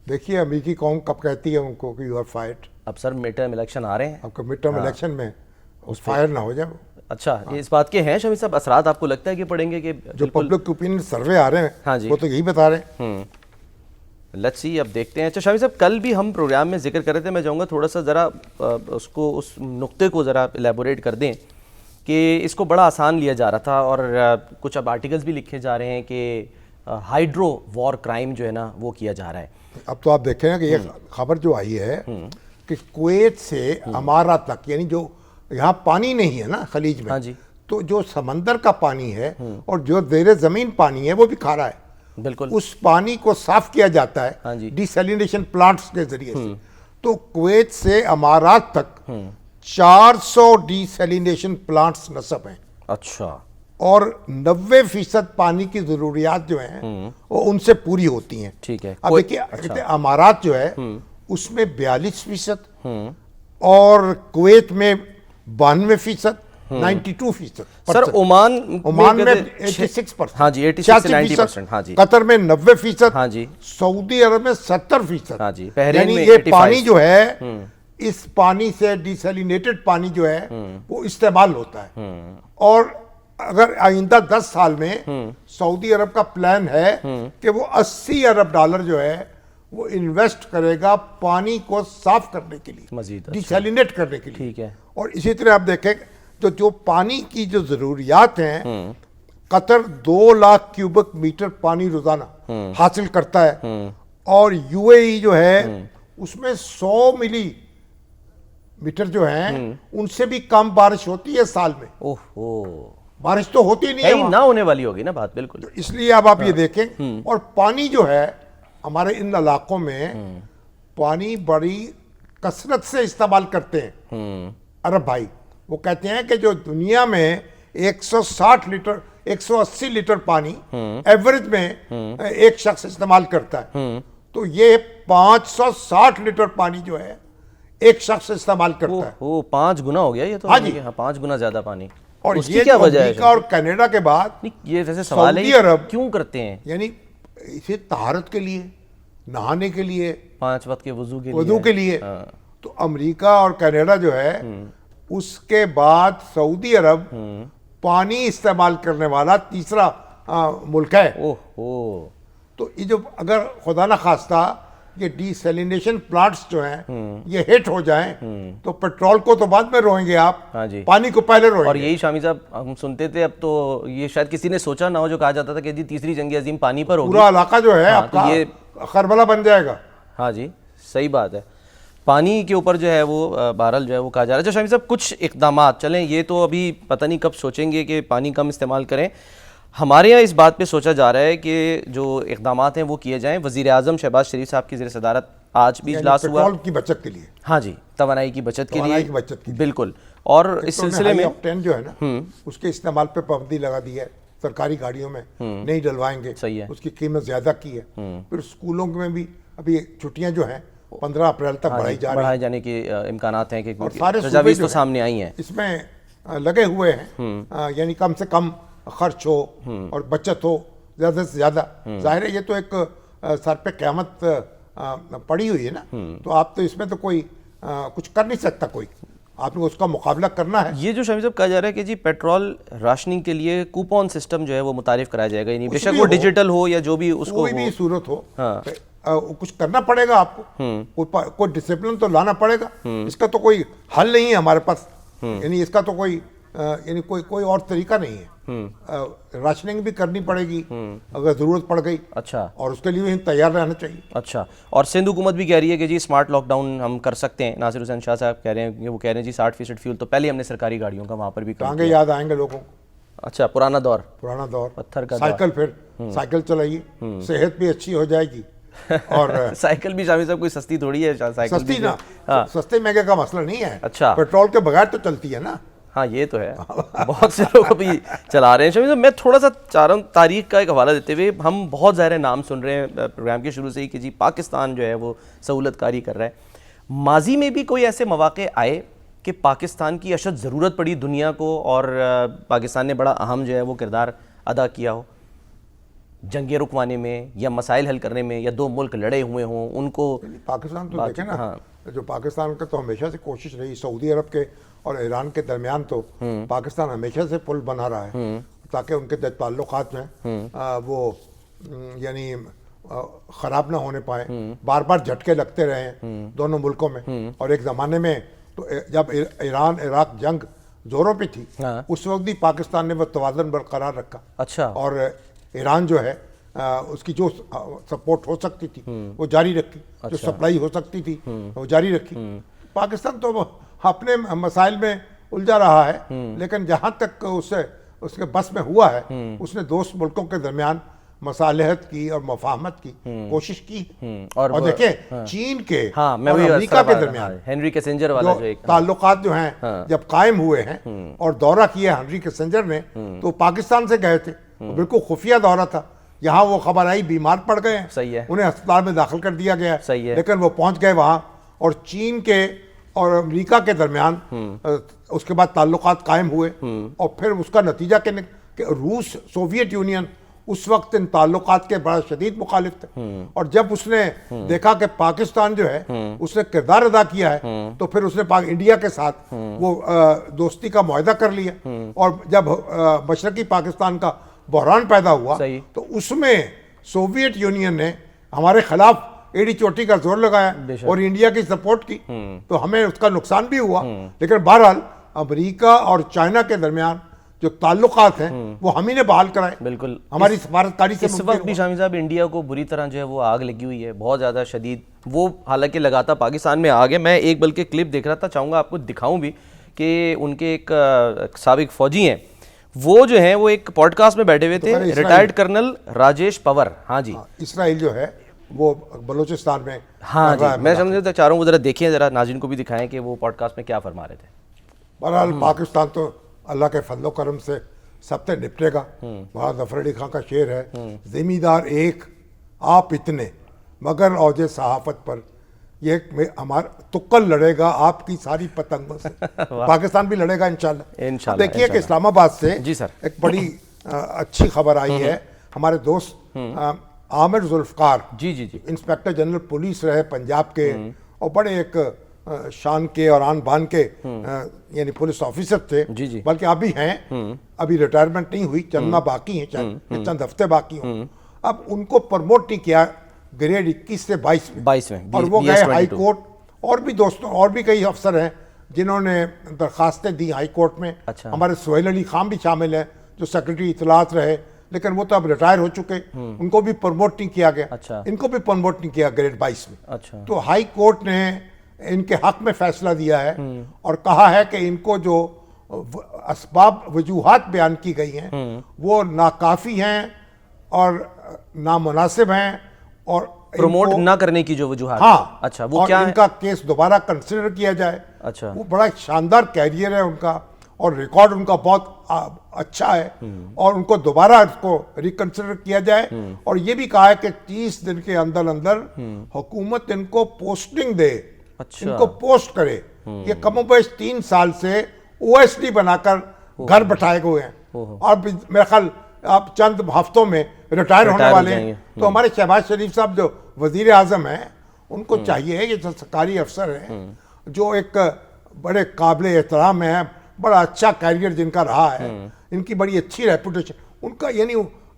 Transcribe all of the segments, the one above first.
دیکھیے امریکی قوم کب کہتی ہے ان کو کہ یو آر فائرڈ. اب سر مڈ ٹرم الیکشن آ رہے ہیں, آپ کو مڈ ٹرم الیکشن میں اس فائر نہ ہو جائے. اچھا یہ اس بات کے ہیں شامی صاحب اثرات آپ کو لگتا ہے کہ پڑیں گے کہ جو پبلک اوپینین سروے آ رہے ہیں وہ تو یہی بتا رہے ہیں. لیٹس سی, اب دیکھتے ہیں. اچھا شامی صاحب کل بھی ہم پروگرام میں ذکر کر رہے تھے, میں چاہوں گا تھوڑا سا ذرا اس نقطے کو ذرا الیبوریٹ کر دیں کہ اس کو بڑا آسان لیا جا رہا تھا, اور کچھ اب آرٹیکلز بھی لکھے جا رہے ہیں کہ ہائیڈرو وار کرائم جو ہے نا وہ کیا جا رہا ہے. اب تو آپ دیکھیں گے کہ یہ خبر جو آئی ہے کہ کویت سے امارات تک, یعنی جو یہاں پانی نہیں ہے نا خلیج میں, تو جو سمندر کا پانی ہے اور جو زیر زمین پانی ہے وہ بھی کھارا ہے. بالکل اس پانی کو صاف کیا جاتا ہے ڈیسیلینیشن پلانٹس کے ذریعے سے. تو کویت سے امارات تک 400 ڈیسیلینیشن پلانٹس نصب ہیں. اچھا, اور 90% پانی کی ضروریات جو ہیں وہ ان سے پوری ہوتی ہیں. ٹھیک ہے. اب دیکھیے امارات جو ہے اس میں 42% اور کویت میں 92%, 92%. سر عمان میں 86%, ہاں جی 86 سے 90%, ہاں جی. قطر میں 90%, ہاں جی. سعودی عرب میں 70%. ہاں جی. یعنی یہ پانی جو ہے اس پانی سے ڈیسیلینیٹڈ پانی جو ہے وہ استعمال ہوتا ہے. اور اگر آئندہ 10 سال میں سعودی عرب کا پلان ہے کہ وہ 80 ارب ڈالر جو ہے وہ انویسٹ کرے گا پانی کو صاف کرنے کے لیے, مزید ڈیسیلینیٹ کرنے کے لیے. ٹھیک ہے. اور اسی طرح آپ دیکھیں جو پانی کی جو ضروریات ہیں, قطر 2 لاکھ کیوبک میٹر پانی روزانہ حاصل کرتا ہے, اور یو اے ای جو ہے اس میں 100 ملی میٹر جو ہیں ان سے بھی کم بارش ہوتی ہے سال میں. بارش تو ہوتی نہیں ہے, نہ ہونے والی ہوگی نا بات. بالکل. اس لیے اب آپ یہ دیکھیں, اور پانی جو ہے ہمارے ان علاقوں میں پانی بڑی کثرت سے استعمال کرتے ہیں عرب بھائی. وہ کہتے ہیں کہ جو دنیا میں 160 لیٹر 180 لیٹر پانی ایوریج میں ایک شخص استعمال کرتا ہے, تو یہ 560 لیٹر پانی جو ہے ایک شخص استعمال کرتا ہے. 5 گنا ہو گیا یہ تو. ہاں جی, 5 گنا زیادہ پانی. اور یہ کیا وجہ ہے؟ امریکہ اور کینیڈا کے بعد یہ ویسے سوال ہے سعودی عرب کیوں کرتے ہیں, یعنی اسے طہارت کے لیے, نہانے کے لیے, 5 وقت کے وضو کے لیے. تو امریکہ اور کینیڈا جو ہے اس کے بعد سعودی عرب پانی استعمال کرنے والا تیسرا ملک ہے. تو یہ جو اگر خدا نہ خواستہ یہ ڈیسیلینیشن پلانٹس جو ہیں یہ ہٹ ہو جائیں تو پیٹرول کو تو بعد میں روئیں گے آپ, پانی کو پہلے روئیں گے. اور یہی شامی صاحب ہم سنتے تھے, اب تو یہ شاید کسی نے سوچا نہ ہو, جو کہا جاتا تھا کہ جی تیسری جنگ عظیم پانی پر ہوگی, پورا علاقہ جو ہے آپ کا خربلا بن جائے گا. ہاں جی صحیح بات ہے. پانی کے اوپر جو ہے وہ بہرحال جو ہے وہ کہا جا رہا ہے. اچھا شامی صاحب کچھ اقدامات چلیں, یہ تو ابھی پتہ نہیں کب سوچیں گے کہ پانی کم استعمال کریں. ہمارے یہاں اس بات پہ سوچا جا رہا ہے کہ جو اقدامات ہیں وہ کیے جائیں. وزیر اعظم شہباز شریف صاحب کی زیر صدارت آج بھی اجلاس ہوا پیٹرول کی بچت کے لیے. ہاں جی, توانائی کی بچت کے لیے. بالکل. اور اس سلسلے میں آکٹین جو ہے نا اس کے استعمال پہ پابندی لگا دی ہے. سرکاری گاڑیوں میں نہیں ڈلوائیں گے, صحیح ہے, اس کی قیمت زیادہ کی ہے. پھر اسکولوں میں بھی ابھی چھٹیاں جو ہیں 15 اپریل تک بڑھائی جانے کے امکانات ہیں, کہ سارے تجاویز تو سامنے آئی ہیں, اس میں لگے ہوئے ہیں. یعنی کم سے کم خرچ ہو اور بچت ہو زیادہ سے زیادہ. ظاہر ہے یہ تو ایک سر پہ قیامت پڑی ہوئی ہے نا, تو آپ تو اس میں تو کوئی کچھ کر نہیں سکتا, کوئی آپ نے اس کا مقابلہ کرنا ہے. یہ جو شامی صاحب کہا جا رہا ہے کہ جی پیٹرول راشننگ کے لیے کوپن سسٹم جو ہے وہ متعارف کرایا جائے گا, یعنی بے شک وہ ڈیجیٹل ہو یا جو بھی اس کو کوئی بھی صورت ہو, کچھ کرنا پڑے گا آپ کو, کوئی ڈسپلن تو لانا پڑے گا. اس کا تو کوئی حل نہیں ہے ہمارے پاس, یعنی اس کا تو کوئی یعنی کوئی اور طریقہ نہیں ہے. راشننگ بھی کرنی پڑے گی اگر ضرورت پڑ گئی. اچھا, اور اس کے لیے تیار رہنا چاہیے. اچھا, اور سندھ حکومت بھی کہہ رہی ہے کہ جی اسمارٹ لاک ڈاؤن ہم کر سکتے ہیں. ناصر حسین شاہ صاحب کہہ رہے ہیں, وہ کہہ رہے ہیں جی 60% فیول تو پہلے ہم نے سرکاری گاڑیوں کا وہاں پر بھی کہاں گے, یاد آئیں گے لوگوں کو. اچھا, پرانا دور پتھر کا سائیکل, پھر سائیکل چلائیے, صحت بھی اچھی ہو جائے گی. اور سائیکل بھی شامی صاحب کوئی سستی تھوڑی ہے, سستی نا, سستے مہنگے کا مسئلہ نہیں ہے. اچھا, پیٹرول کے بغیر تو چلتی ہے نا. ہاں یہ تو ہے, بہت سے لوگ ابھی چلا رہے ہیں. شامی صاحب میں تھوڑا سا چاہ رہا ہوں تاریخ کا ایک حوالہ دیتے ہوئے, ہم بہت ظاہر نام سن رہے ہیں پروگرام کے شروع سے ہی کہ جی پاکستان جو ہے وہ سہولت کاری کر رہا ہے. ماضی میں بھی کوئی ایسے مواقع آئے کہ پاکستان کی اشد ضرورت پڑی دنیا کو اور پاکستان نے بڑا اہم جو ہے وہ کردار ادا کیا ہو؟ جنگیں رکوانے میں یا مسائل حل کرنے میں، یا دو ملک لڑے ہوئے ہوں ان کو؟ پاکستان تو دیکھیں نا، جو پاکستان کا تو ہمیشہ سے کوشش رہی، سعودی عرب کے اور ایران کے درمیان تو پاکستان ہمیشہ سے پل بنا رہا ہے تاکہ ان کے تعلقات میں وہ یعنی خراب نہ ہونے پائیں، بار بار جھٹکے لگتے رہے ہیں دونوں ملکوں میں. اور ایک زمانے میں تو جب ایران عراق جنگ زوروں پہ تھی اس وقت بھی پاکستان نے وہ توازن برقرار رکھا. اچھا. اور ایران جو ہے اس کی جو سپورٹ ہو سکتی تھی وہ جاری رکھی، جو سپلائی ہو سکتی تھی وہ جاری رکھی. پاکستان تو اپنے مسائل میں الجھا رہا ہے، لیکن جہاں تک اس کے بس میں ہوا ہے اس نے دوست ملکوں کے درمیان مصالحت کی اور مفاہمت کی کوشش کی. اور دیکھیں چین کے اور امریکہ کے درمیان ہنری کیسنجر والا جو ایک تعلقات جو ہیں جب قائم ہوئے ہیں اور دورہ کیا ہنری کیسنجر نے تو پاکستان سے گئے تھے، بالکل خفیہ دورہ تھا. یہاں وہ خبر آئی بیمار پڑ گئے ہیں، صحیح ہے، انہیں ہسپتال میں داخل کر دیا گیا، صحیح ہے، لیکن وہ پہنچ گئے وہاں. اور چین کے اور امریکہ کے درمیان اس کے بعد تعلقات قائم ہوئے. اور پھر اس کا نتیجہ کہ روس سوویت یونین اس وقت ان تعلقات کے بڑا شدید مخالف تھے. اور جب اس نے دیکھا کہ پاکستان جو ہے اس نے کردار ادا کیا ہے تو پھر اس نے انڈیا کے ساتھ وہ دوستی کا معاہدہ کر لیا. اور جب مشرقی پاکستان کا بحران پیدا ہوا تو اس میں سوویت یونین نے ہمارے خلاف ایڑی چوٹی کا زور لگایا اور انڈیا کی سپورٹ کی، تو ہمیں اس کا نقصان بھی ہوا. لیکن بہرحال امریکہ اور چائنا کے درمیان جو تعلقات ہیں وہ ہم ہی نے بحال کرائے. بالکل ہماری سفارتکاری سے اس وقت بھی شامی صاحب انڈیا کو بری طرح جو ہے وہ آگ لگی ہوئی ہے، بہت زیادہ شدید. وہ حالانکہ لگاتا پاکستان میں آگ ہے. میں ایک بلکہ کلپ دیکھ رہا تھا، چاہوں گا آپ کو دکھاؤں بھی کہ ان کے ایک سابق فوجی ہیں، وہ جو ہیں وہ ایک پوڈ کاسٹ میں بیٹھے ہوئے تھے، ریٹائرڈ کرنل راجیش پور. ہاں جی، اسرائیل جو ہے وہ بلوچستان میں. ہاں جی، میں سمجھتا چاروں کو ذرا دیکھیں، ذرا ناظرین کو بھی دکھائیں کہ وہ پوڈ کاسٹ میں کیا فرما رہے تھے. بہرحال پاکستان تو اللہ کے فضل و کرم سے سب سے نپٹے گا. وہاں ظفر علی خان کا شعر ہے، زمیندار ایک آپ اتنے مگر اوج صحافت پر، یہ ہمارا تکل لڑے گا آپ کی ساری پتنگوں سے. پاکستان بھی لڑے گا انشاءاللہ. دیکھیے کہ اسلام آباد سے ایک بڑی اچھی خبر آئی ہے. ہمارے دوست عامر ذوالفقار، جی انسپیکٹر جنرل پولیس رہے پنجاب کے اور بڑے ایک شان کے اور آن بان کے یعنی پولیس آفیسر تھے، بلکہ ابھی ہیں، ابھی ریٹائرمنٹ نہیں ہوئی، چند ماہ باقی ہیں، چند ہفتے باقی ہوں. اب ان کو پروموٹ نہیں کیا گریڈ 21 سے 22 میں، اور وہ گئے ہائی کورٹ. اور بھی دوستوں اور بھی کئی افسر ہیں جنہوں نے درخواستیں دی ہائی کورٹ میں. ہمارے سہیل علی خان بھی شامل ہیں جو سیکرٹری اطلاعات رہے، لیکن وہ تو اب ریٹائر ہو چکے، ان کو بھی پروموٹ نہیں کیا گیا. ان کو بھی پروموٹ نہیں کیا گریڈ 22 میں. تو ہائی کورٹ نے ان کے حق میں فیصلہ دیا ہے اور کہا ہے کہ ان کو جو اسباب وجوہات بیان کی گئی ہیں وہ ناکافی ہیں اور نامناسب ہیں. اور پروموٹ نہ کرنے کی جو وجوہات، اچھا وہ کیا ہے؟ ان کا کیس دوبارہ کنسیڈر کیا جائے. اچھا، وہ بڑا شاندار کیریئر ہے ان کا اور ریکارڈ ان کا بہت اچھا ہے، اور ان کو دوبارہ اس کو ریکنسیڈر کیا جائے. اور یہ بھی کہا ہے کہ 30 دن کے اندر اندر حکومت ان کو پوسٹنگ دے، ان کو پوسٹ کرے. یہ کم و بیش 3 سال سے OSD بنا کر گھر بٹھائے ہوئے ہیں اور میرا خیال آپ چند ہفتوں میں ریٹائر ہونے والے ہیں. تو ہمارے شہباز شریف صاحب جو وزیر اعظم ہیں ان کو چاہیے، یہ سرکاری افسر ہیں جو ایک بڑے قابل احترام ہیں، بڑا اچھا کیریئر جن کا رہا ہے، ان کی بڑی اچھی ریپوٹیشن، ان کا یعنی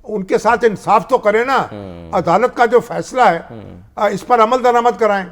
ان کے ساتھ انصاف تو کریں نا. عدالت کا جو فیصلہ ہے اس پر عمل درآمد کرائیں.